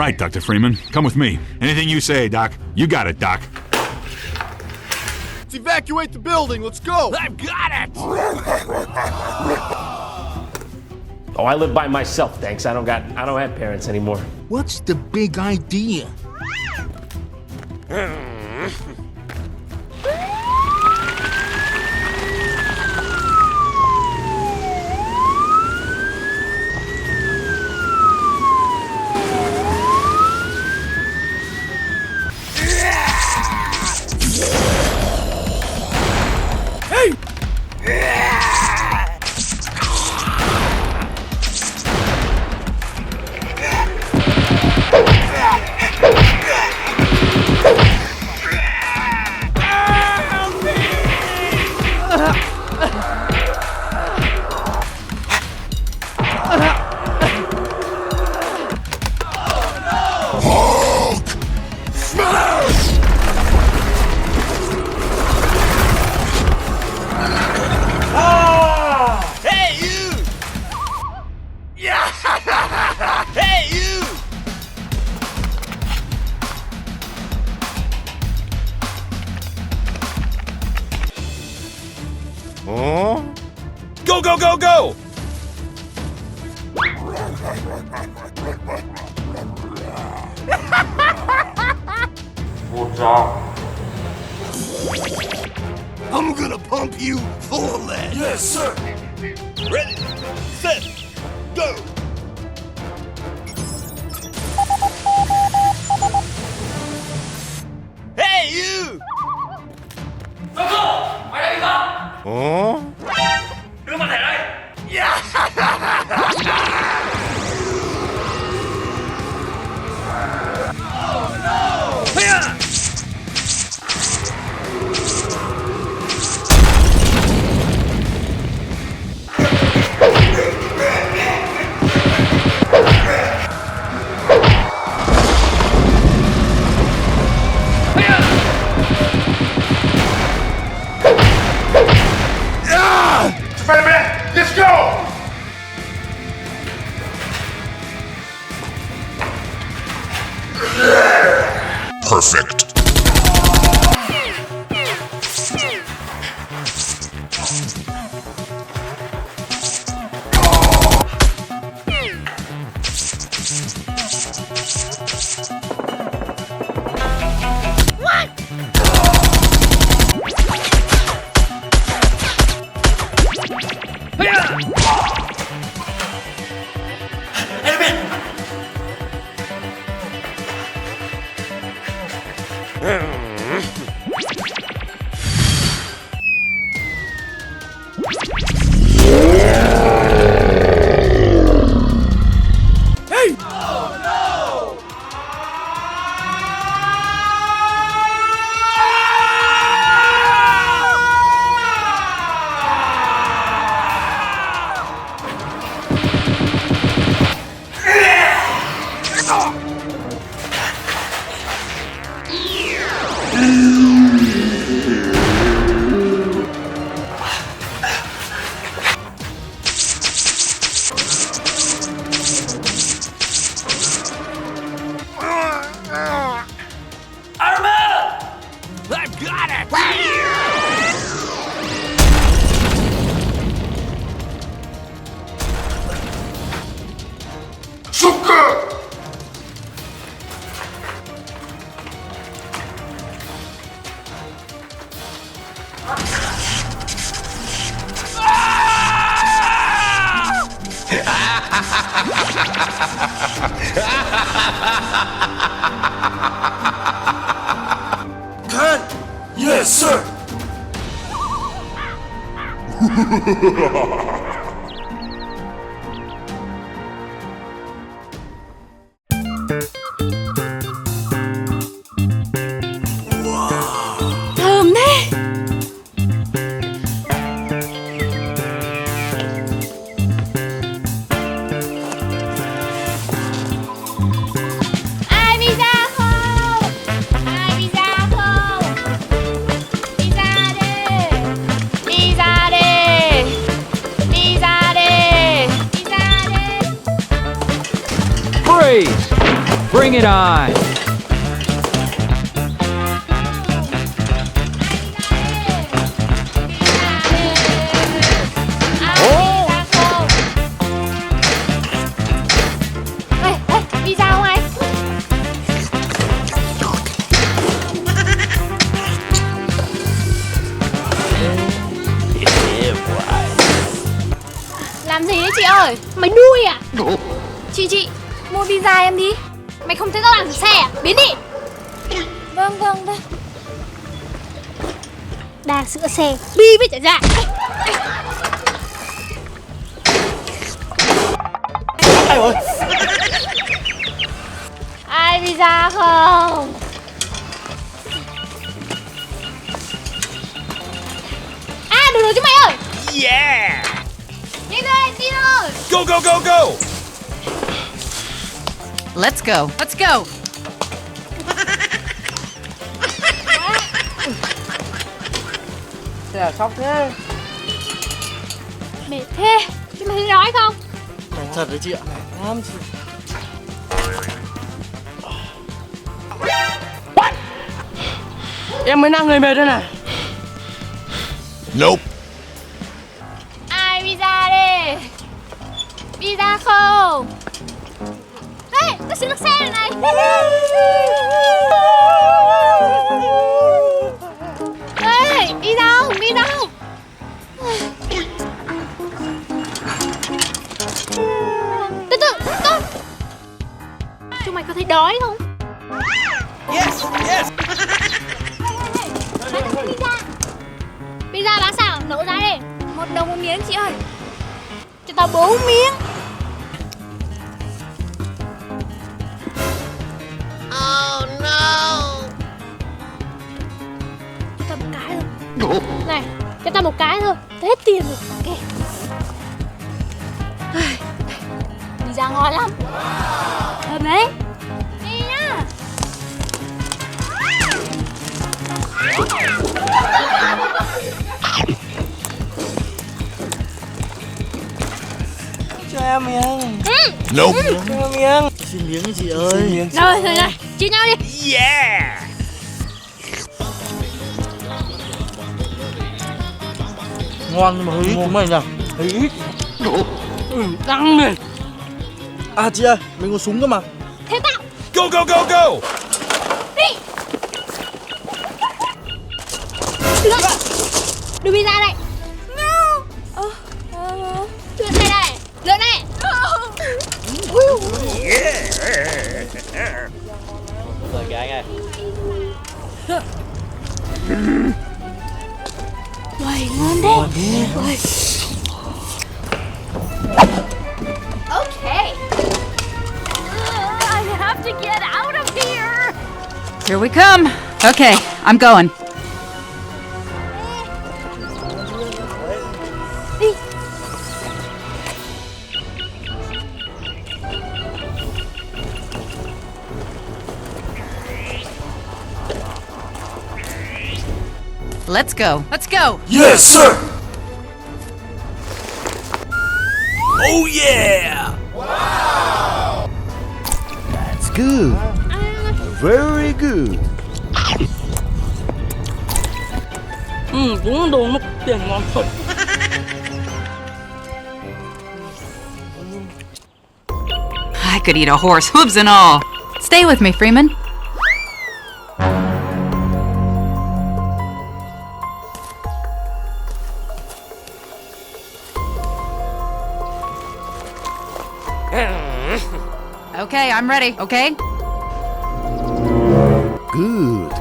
right, Dr. Freeman. Come with me. Anything you say, Doc. You got it, Doc. Let's evacuate the building. Let's go. I've got it! Oh, I live by myself, thanks. I don't have parents anymore. What's the big idea? Go, go, go, go! I'm gonna pump you full of lead. Yes, sir. Ready, set, go. Hey, you! Spiderman, let's go! Perfect. I've got it! Sucker! Gun! Yes, sir! 다음네. Bring it on! Đi ra không anh? Làm gì đấy chị ơi? Mày đuôi à? Chị mua pizza em đi. Mày không thấy tao làm sửa xe à? Biến đi. Vâng. Đang sửa xe, bi với trả dạ. Ai rồi? Ai pizza không? À, được rồi chứ mày ơi. Yeah! Nhanh lên, đi thôi. Go, go, go, go! Let's go. Let's go. Thế là sốc thế. Mệt thế. Chứ mày thấy đói không? Thật đấy chị ạ. Lắm chị. Em mới đang người mệt đây này. Nope. Ai pizza đi. Pizza không? Ê, tao sửa được xe rồi này. Ê, đi đâu? Từ từ, chúng mày có thấy đói không? Yes, yes! Pizza bán sao? Nổ ra đi. 1 đồng 1 miếng chị ơi. Cho tao 4 miếng. Oh no. Cho tao một cái thôi. Này, cho tao một cái thôi. Tao hết tiền rồi. Ok. Pizza ngon lắm. Thơm đấy. Đi nhá. Cho em miếng. Nope. Cho em miếng. Xin miếng chị ơi. Rồi, chia nhau đi. Yeah! Ngon nhưng mà hơi ít của mình à. Hơi ít. Đắng này. À chị ơi, mình có súng cơ mà. Thế tao. Go, go, go, go! Đi. Đưa pizza đây. No. Đưa xe đây. Lượn này. Rồi kìa anh ơi. Uầy, ngon đấy. Uầy. Okay. I have to get out of here. Here we come. Okay, I'm going. Đi. Let's go. Let's go. Yes, sir! Oh, yeah! That's good. Very good. Đúng đồ mất tiền ngon thật. I could eat a horse, hooves and all. Stay with me, Freeman. Okay, I'm ready, okay? Good.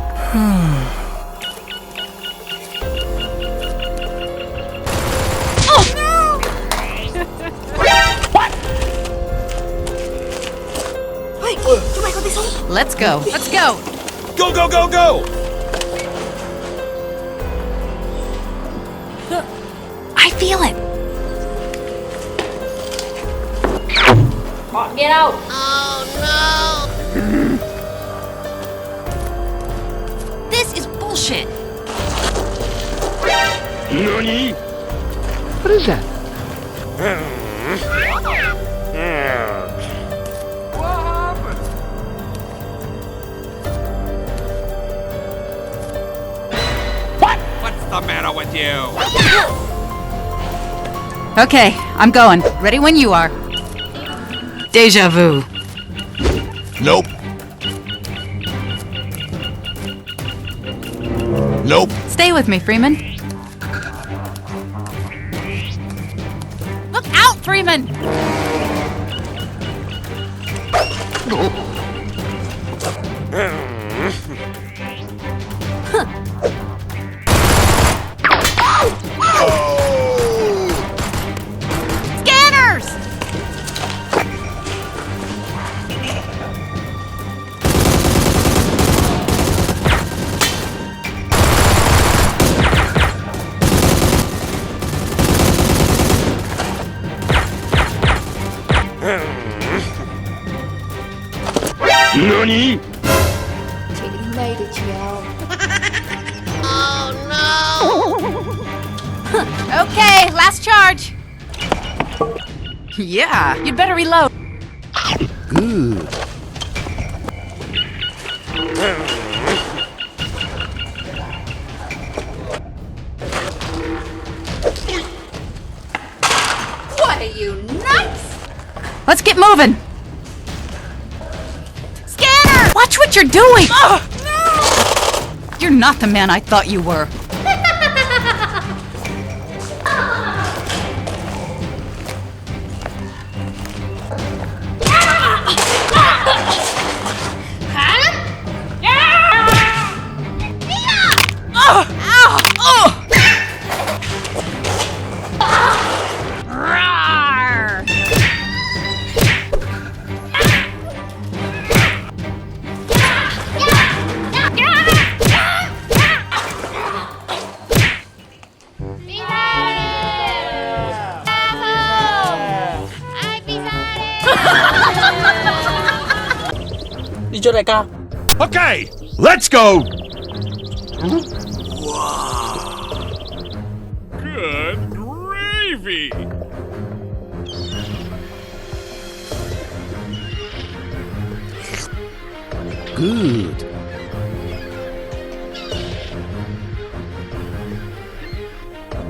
Let's go. Let's go. Go, go, go, go! I feel it. Get out. This is bullshit. Nani? What is that? the matter with you? Okay, I'm going. Ready when you are. Deja vu. Nope. Nope. Stay with me, Freeman. Look out, Freeman! Scanners! Nani? Chị đến đây để chiều. Okay, last charge. Yeah, you'd better reload. Good. What are you, nuts? Let's get moving. Scanner! Watch what you're doing! You're not the man I thought you were. Đi cho đại ca. Okay, let's go! Good gravy. Good.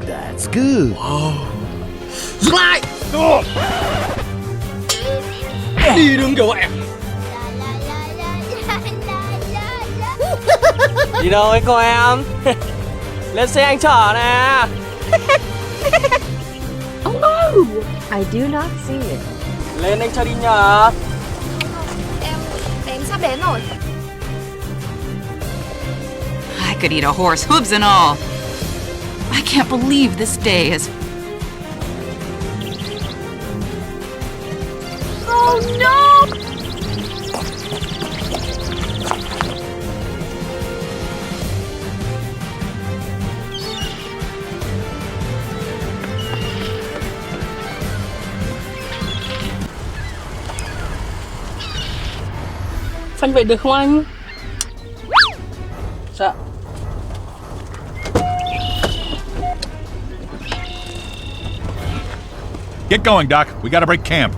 That's good. Dừng lại. Đi đường kiểu vậy. Đi đâu ấy cô em? Lên xe anh chở nè. Oh no! I do not see it. Lên anh cho đi nhờ. Em sắp đến rồi. I could eat a horse, hooves and all. I can't believe this day is... Oh no! Phanh vậy được không anh? Dạ. Get going, Doc. We gotta break camp.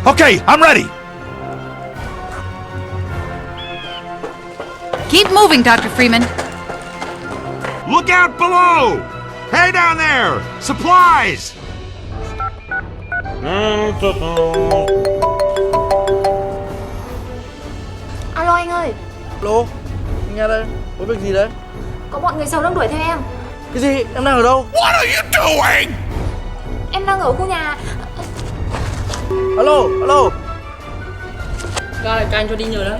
Okay, I'm ready. Keep moving, Dr. Freeman. Look out below! Hey down there! Supplies! Alo anh ơi, Lô, nghe đây, có việc gì đấy? có bọn người xấu đang đuổi theo em. Cái gì? Em đang ở đâu? What are you doing? Em đang ở khu nhà. Alo, alo. Ra lại canh cho đi nhờ đấy.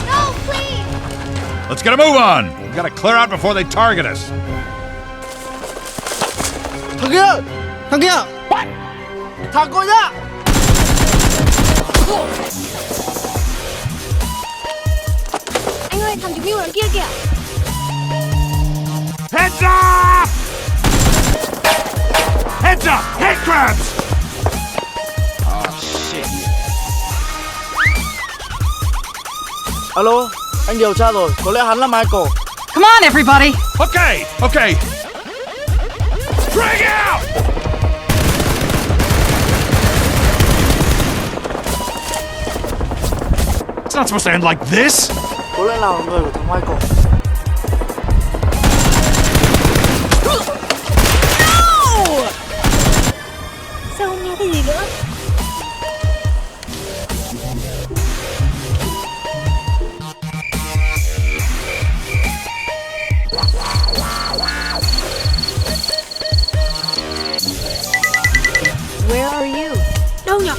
No, please! Let's get a move on! We gotta clear out before they target us. Thằng kia! Thằng kia! What? Thằng cô nhá! Anh ơi, thằng chúng yêu đằng kia kìa. Heads up! Heads up! Head crabs! Alo, anh điều tra rồi, có lẽ hắn là Michael. Come on, everybody. Okay, okay. Drag out! It's not supposed to end like this! Cố lên nào người của thằng Michael. Sao không nghe thấy gì nữa? Where are you? Đâu nhỉ?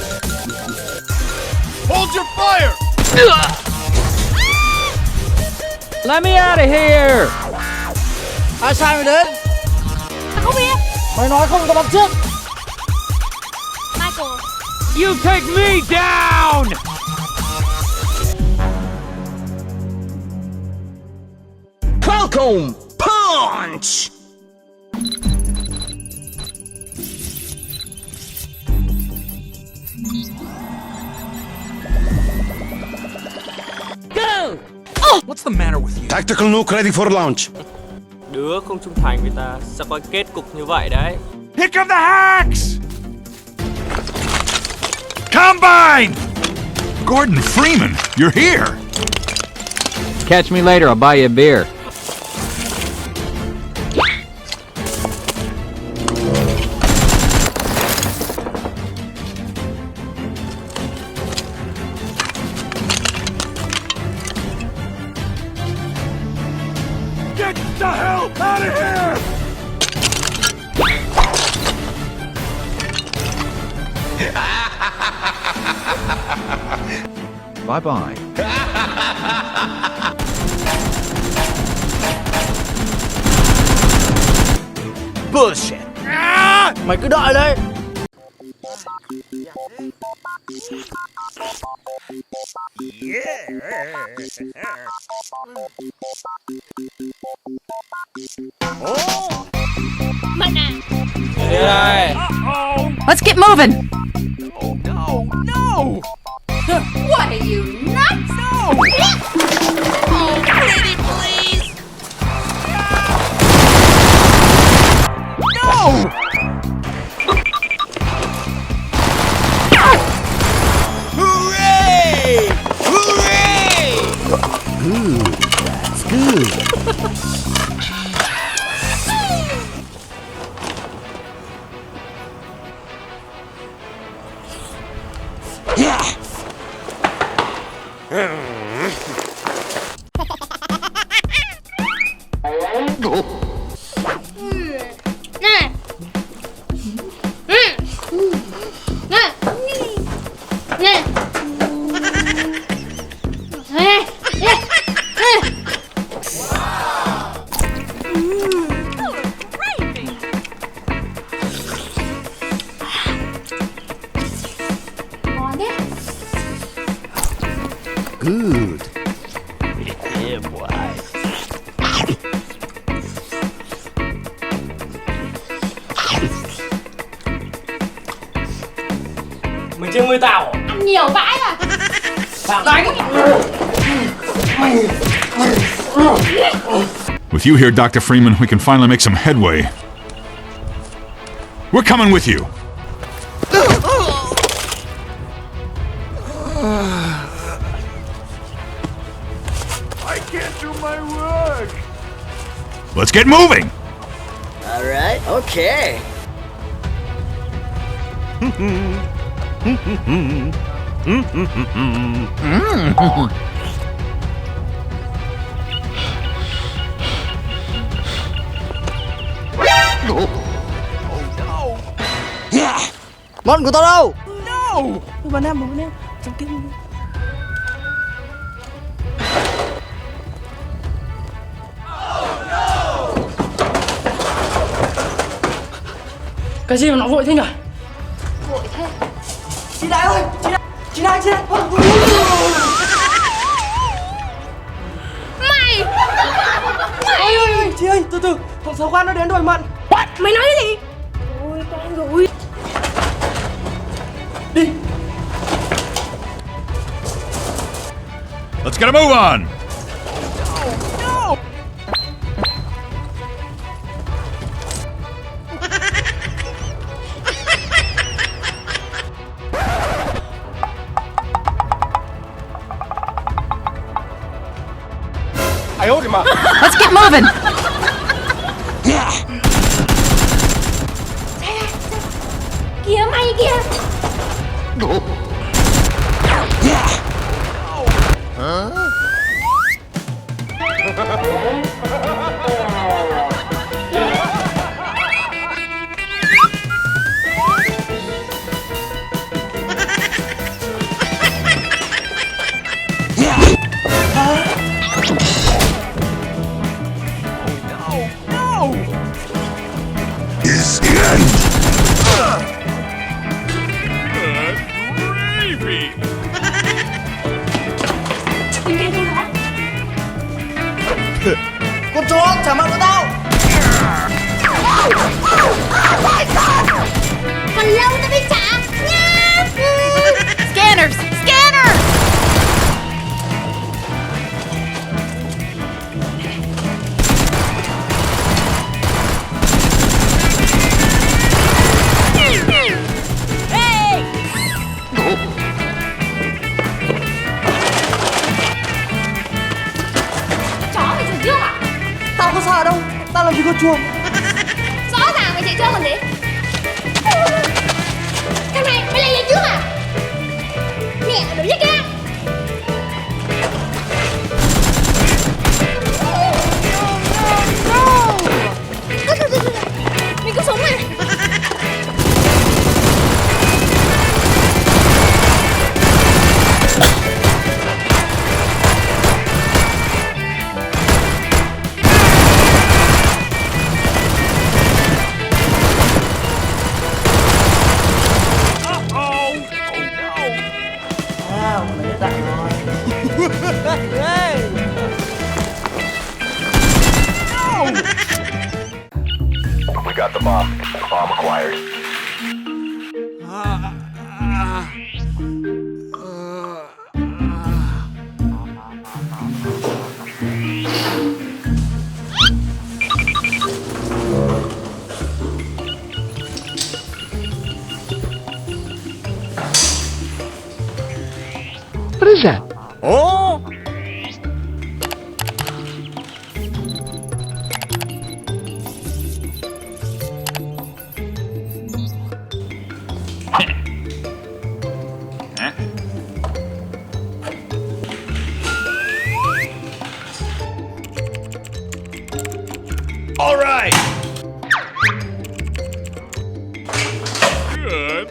Hold your fire! Let me out of here. Ai sai mày đến? Tao không biết. Mày nói không có bắt trước. Michael. You take me down! Falcon punch! What's the matter with you? Tactical nuke ready for launch. Đứa không trung thành với ta sẽ có kết cục như vậy đấy. Here come the hacks! Combine! Gordon Freeman, you're here! Catch me later, I'll buy you a beer. Get the hell out of here! Bye-bye. Bullshit. Mày cứ đợi đấy. Mạnh à? Đi đây. Let's get moving. What are you, nuts? No! Oh, pretty please! Hooray! Hooray! Good. That's good. Nè! Nè! Nè! Ngon thế. Good. Yeah, boy. Mày chưa nuôi tao. Ăn nhiều vãi à. Tao đánh. With you here, Dr. Freeman, we can finally make some headway. We're coming with you. I can't do my work! Let's get moving! Alright, okay. Món của tao đâu? No! Một bên em. Trong kia. Cái gì mà nó vội thế nhỉ? Vội thế. Chị Đại ơi! Chị Đại! Mày! Ôi, chị ơi, từ từ, thằng Sáu Khoan nó đến rồi Mận. What? Mày nói cái gì? Ôi, con rồi. Đi. Let's get a move on! moving! Kìa mày kìa. Is the end. Gravy! Con chó, trả mặt với tao. Còn lâu tao mới trả nha. Scanners! Scanners! Chó mày chuồn trước à? Tao có sợ đâu, tao làm gì có chuồng. Rõ ràng mày chạy trước còn gì. Thằng này mày lại lên trước à? Mẹ đuổi ra kia. Mình có súng mà. À, lấy đạn rồi. We got the bomb. Bomb acquired. What is that? Oh! All right. Good.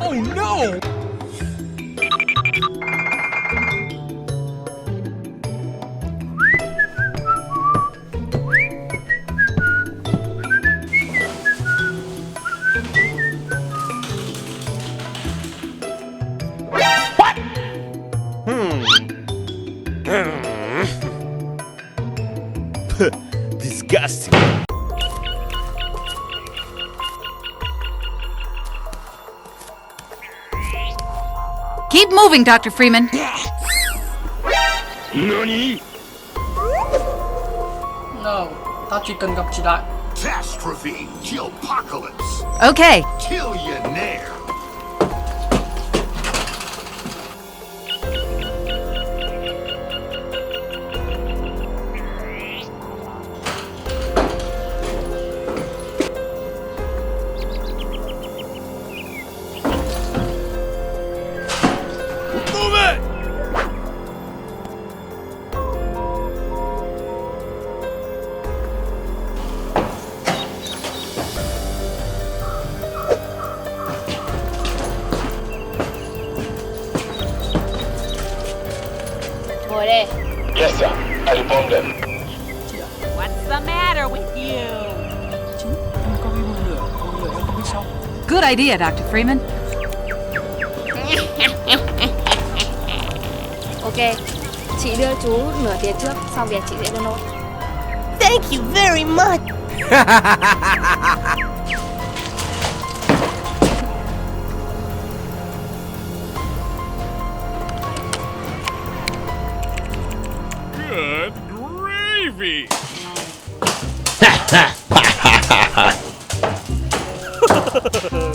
Oh no! Disgusting. Keep moving, Dr. Freeman. Nani? No, tao chỉ cần gặp chị Đại. Catastrophe. Apocalypse. Okay. Kill you ne'er. Move it! Ngồi đây. Yes, sir. I informed them. What's the matter with you? Chứ, em có đi bơm lửa em không biết sao. Good idea, Dr. Freeman. Ok, chị đưa chú nửa tiền trước, xong việc chị sẽ đưa nốt. Thank you very much. Good gravy!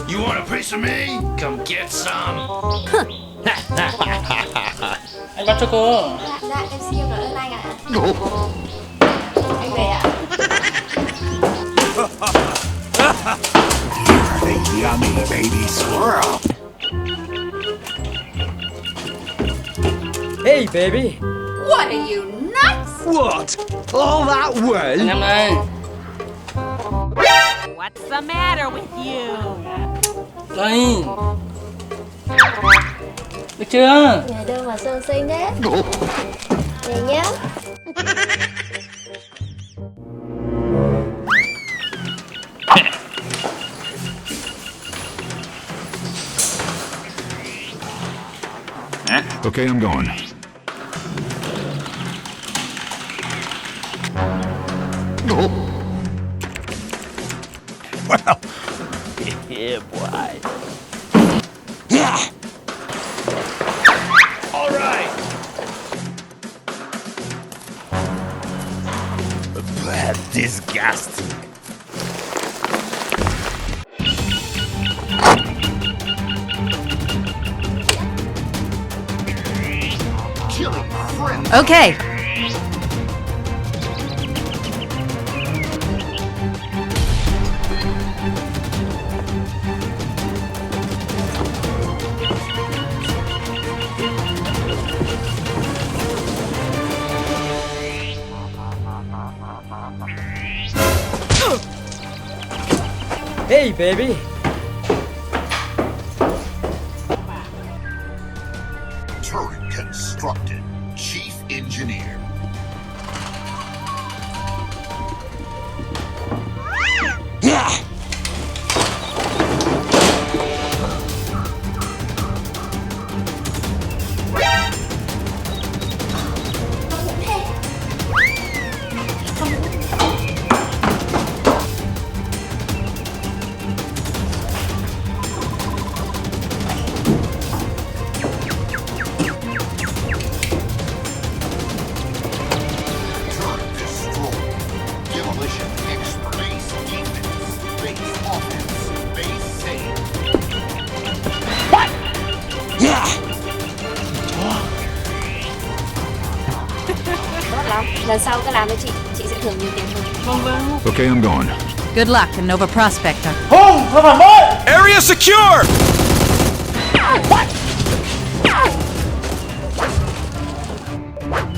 You want a piece of me? Come get some. Anh bắt cho cô. Dạ, em xin cảm ơn anh ạ. Anh về ạ. The yummy baby squirrel. Hey baby. What are you nuts? What? All that way? Anh em đây. What's the matter with you? Đây. Được chưa? Nhà đâu mà sơ sinh đấy. Về nhá. Okay, I'm going. Well, Yeah, boy. yeah. All right. That's disgusting. Killing friends. Okay. Hey baby. Turret constructed. Chief Engineer. Yeah. Turret destroyed. Demolition extra. Base defense. Base offense. Base save. What? Yeah. Tốt lắm. Lần sau cứ làm với chị sẽ thưởng nhiều tiền hơn. Okay, I'm going. Good luck and Nova Prospector. Area secure!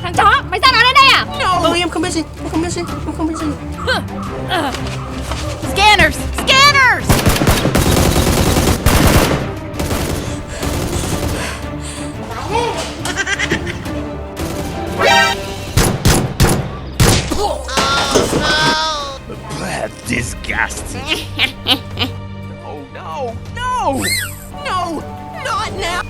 Thằng chó, mày sao nó đến đây à? Em không biết gì. Em không biết gì. Em không biết gì. Scanners! Scanners! That's disgusting. Oh no! No! No! Not now!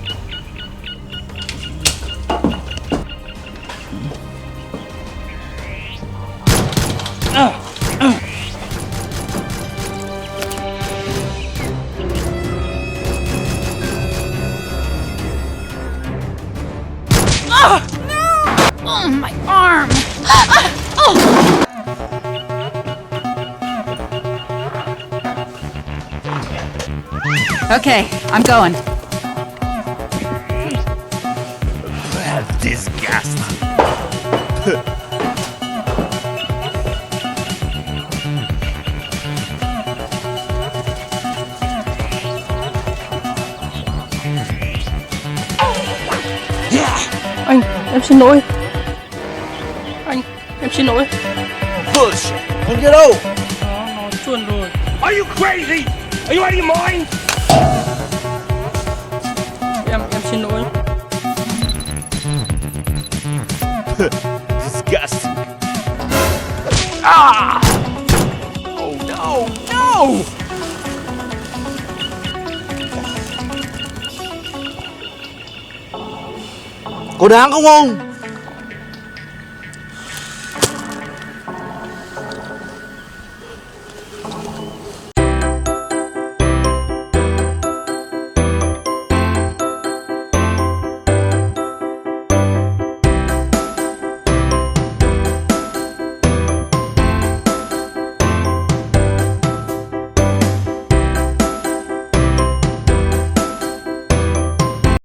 Oh, my arm! Okay, I'm going. That's disgusting. Anh, em xin lỗi. Anh, em xin lỗi. Push! Không get đâu! Nó chuồn rồi. Are you crazy? Are you out of your mind? Em xin lỗi. Disgusting. Ah! Oh no! No! Có đáng không ông?